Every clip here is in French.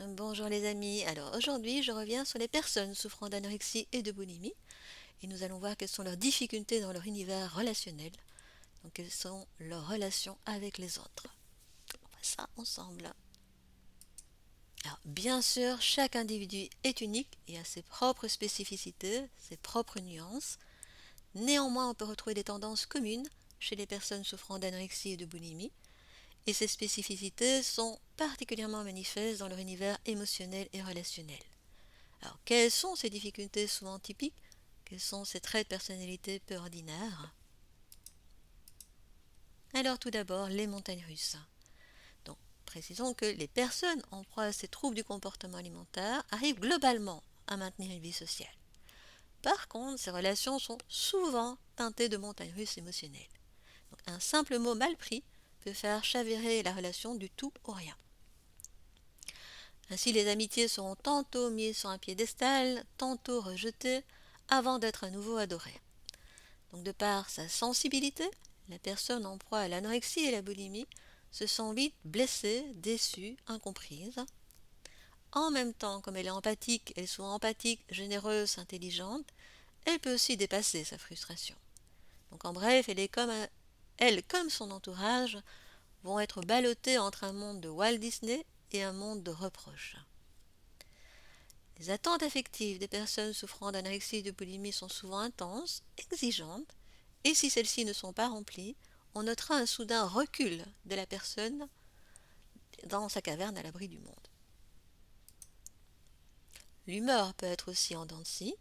Bonjour les amis, alors aujourd'hui je reviens sur les personnes souffrant d'anorexie et de boulimie et nous allons voir quelles sont leurs difficultés dans leur univers relationnel, donc quelles sont leurs relations avec les autres. On voit ça ensemble. Alors bien sûr, chaque individu est unique et a ses propres spécificités, ses propres nuances. Néanmoins, on peut retrouver des tendances communes chez les personnes souffrant d'anorexie et de boulimie et ces spécificités sont particulièrement manifestes dans leur univers émotionnel et relationnel. Alors, quelles sont ces difficultés souvent typiques? Quels sont ces traits de personnalité peu ordinaires? Alors, tout d'abord, les montagnes russes. Donc, précisons que les personnes en proie à ces troubles du comportement alimentaire arrivent globalement à maintenir une vie sociale. Par contre, ces relations sont souvent teintées de montagnes russes émotionnelles. Donc, un simple mot mal pris peut faire chavirer la relation du tout au rien. Ainsi, les amitiés seront tantôt mises sur un piédestal, tantôt rejetées, avant d'être à nouveau adorées. Donc de par sa sensibilité, la personne en proie à l'anorexie et la boulimie se sent vite blessée, déçue, incomprise. En même temps, comme elle est souvent empathique, généreuse, intelligente, elle peut aussi dépasser sa frustration. Donc en bref, elle comme son entourage vont être ballottées entre un monde de Walt Disney et un monde de reproches. Les attentes affectives des personnes souffrant d'anorexie et de boulimie sont souvent intenses, exigeantes, et si celles-ci ne sont pas remplies, on notera un soudain recul de la personne dans sa caverne à l'abri du monde. L'humeur peut être aussi en dents de scie,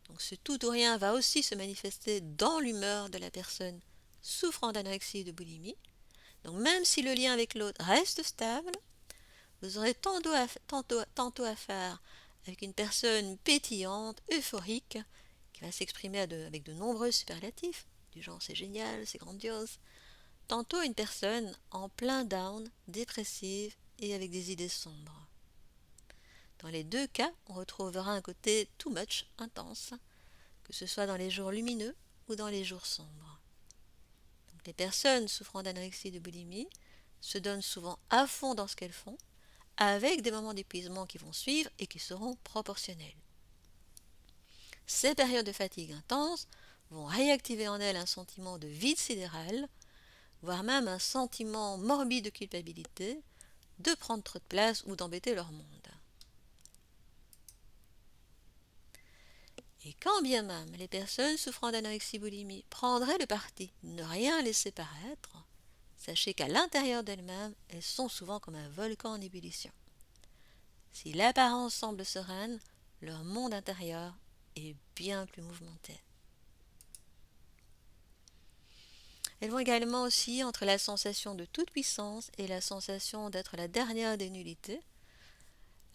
donc ce tout ou rien va aussi se manifester dans l'humeur de la personne souffrant d'anorexie et de boulimie. Donc même si le lien avec l'autre reste stable, vous aurez tantôt à faire avec une personne pétillante, euphorique, qui va s'exprimer avec de nombreux superlatifs, du genre c'est génial, c'est grandiose, tantôt une personne en plein down, dépressive et avec des idées sombres. Dans les deux cas, on retrouvera un côté too much, intense, que ce soit dans les jours lumineux ou dans les jours sombres. Donc, les personnes souffrant d'anorexie et de boulimie se donnent souvent à fond dans ce qu'elles font, avec des moments d'épuisement qui vont suivre et qui seront proportionnels. Ces périodes de fatigue intense vont réactiver en elles un sentiment de vide sidéral, voire même un sentiment morbide de culpabilité, de prendre trop de place ou d'embêter leur monde. Et quand bien même les personnes souffrant d'anorexie-boulimie prendraient le parti de ne rien laisser paraître, sachez qu'à l'intérieur d'elles-mêmes, elles sont souvent comme un volcan en ébullition. Si l'apparence semble sereine, leur monde intérieur est bien plus mouvementé. Elles vont également aussi entre la sensation de toute puissance et la sensation d'être la dernière des nullités.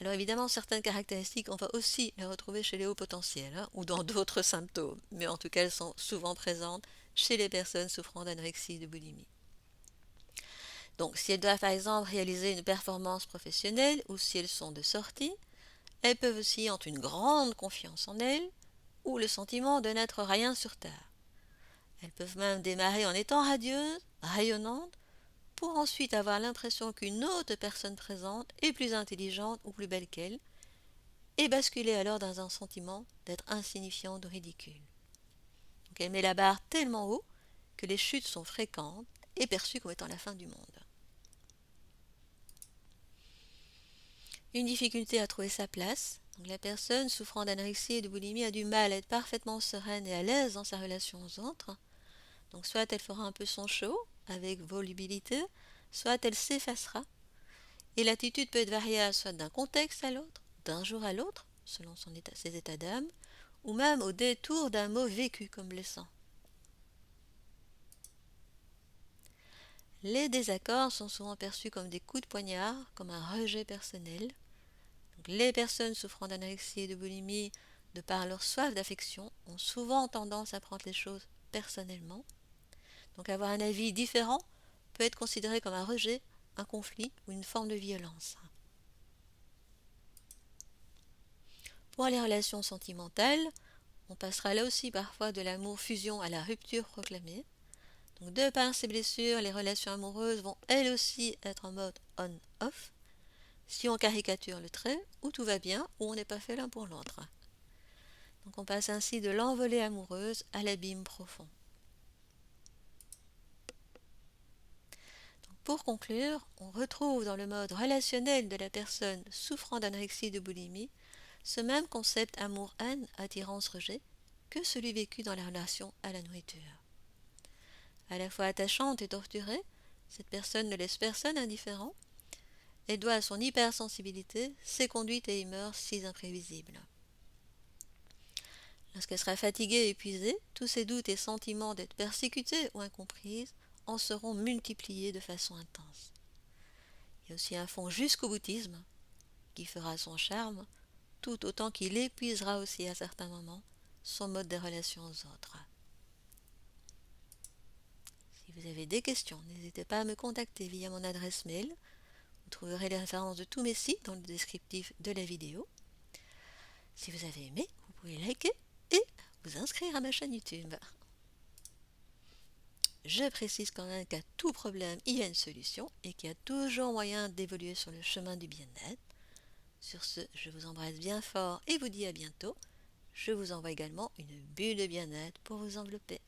Alors évidemment, certaines caractéristiques, on va aussi les retrouver chez les hauts potentiels ou dans d'autres symptômes, mais en tout cas, elles sont souvent présentes chez les personnes souffrant d'anorexie et de boulimie. Donc, si elles doivent par exemple réaliser une performance professionnelle ou si elles sont de sortie, elles peuvent aussi entre une grande confiance en elles ou le sentiment de n'être rien sur terre. Elles peuvent même démarrer en étant radieuses, rayonnantes, pour ensuite avoir l'impression qu'une autre personne présente est plus intelligente ou plus belle qu'elle, et basculer alors dans un sentiment d'être insignifiante ou ridicule. Donc elle met la barre tellement haut que les chutes sont fréquentes et perçues comme étant la fin du monde. Une difficulté à trouver sa place. Donc la personne souffrant d'anorexie et de boulimie a du mal à être parfaitement sereine et à l'aise dans sa relation aux autres. Donc soit elle fera un peu son show avec volubilité, soit elle s'effacera. Et l'attitude peut être variable soit d'un contexte à l'autre, d'un jour à l'autre, selon ses états d'âme, ou même au détour d'un mot vécu comme blessant. Les désaccords sont souvent perçus comme des coups de poignard, comme un rejet personnel. Donc, les personnes souffrant d'anorexie et de boulimie, de par leur soif d'affection, ont souvent tendance à prendre les choses personnellement. Donc avoir un avis différent peut être considéré comme un rejet, un conflit ou une forme de violence. Pour les relations sentimentales, on passera là aussi parfois de l'amour fusion à la rupture proclamée. Donc de par ces blessures, les relations amoureuses vont elles aussi être en mode on-off. si on caricature le trait, ou tout va bien, ou on n'est pas fait l'un pour l'autre. Donc on passe ainsi de l'envolée amoureuse à l'abîme profond. Donc pour conclure, on retrouve dans le mode relationnel de la personne souffrant d'anorexie de boulimie ce même concept amour-haine, attirance-rejet, que celui vécu dans la relation à la nourriture. À la fois attachante et torturée, cette personne ne laisse personne indifférent et doit à son hypersensibilité ses conduites et humeurs si imprévisibles. Lorsqu'elle sera fatiguée et épuisée, tous ses doutes et sentiments d'être persécutée ou incomprise en seront multipliés de façon intense. Il y a aussi un fond jusqu'au boutisme qui fera son charme, tout autant qu'il épuisera aussi à certains moments son mode de relation aux autres. Si vous avez des questions, n'hésitez pas à me contacter via mon adresse mail. Vous trouverez les références de tous mes sites dans le descriptif de la vidéo. Si vous avez aimé, vous pouvez liker et vous inscrire à ma chaîne YouTube. Je précise quand même qu'à tout problème, il y a une solution et qu'il y a toujours moyen d'évoluer sur le chemin du bien-être. Sur ce, je vous embrasse bien fort et vous dis à bientôt. Je vous envoie également une bulle de bien-être pour vous envelopper.